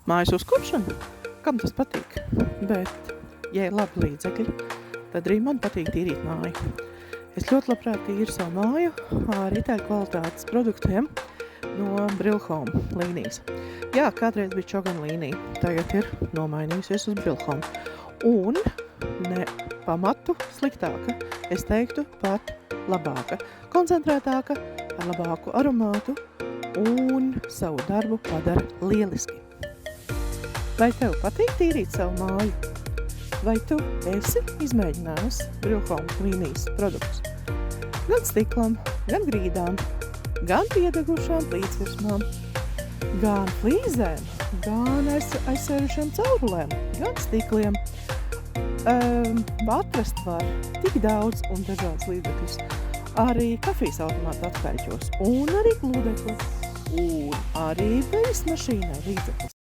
Mājas uzkopšana? Kam tas patīk? Bet, ja ir labi līdzekļi, tad arī man patīk tīrīt māju. Es ļoti labprāt tīru savu māju ar itāļu kvalitātes produktiem no Brilhome līnijas. Jā, kādreiz bija Čogan līnija, tagad ir nomainījusies uz Brilhome. Un ne pamatu sliktāka, es teiktu pat labāka, koncentrētāka, ar labāku aromātu un savu darbu padara lieliski. Vai tev patīk tīrīt savu māju? Vai tu esi izmēģinājusi Brilhome līnijas produktus? Gan stiklam, gan grīdām, gan piedegušām plītsvirsmām, gan flīzēm, gan aizsērušiem caurulēm, gan stikliem. Atrast var tik daudz un dažādas līdzekļus. Arī kafijas automāta atkaļķos, un arī glūdekli, un arī veļas mašīnai līdzekļus.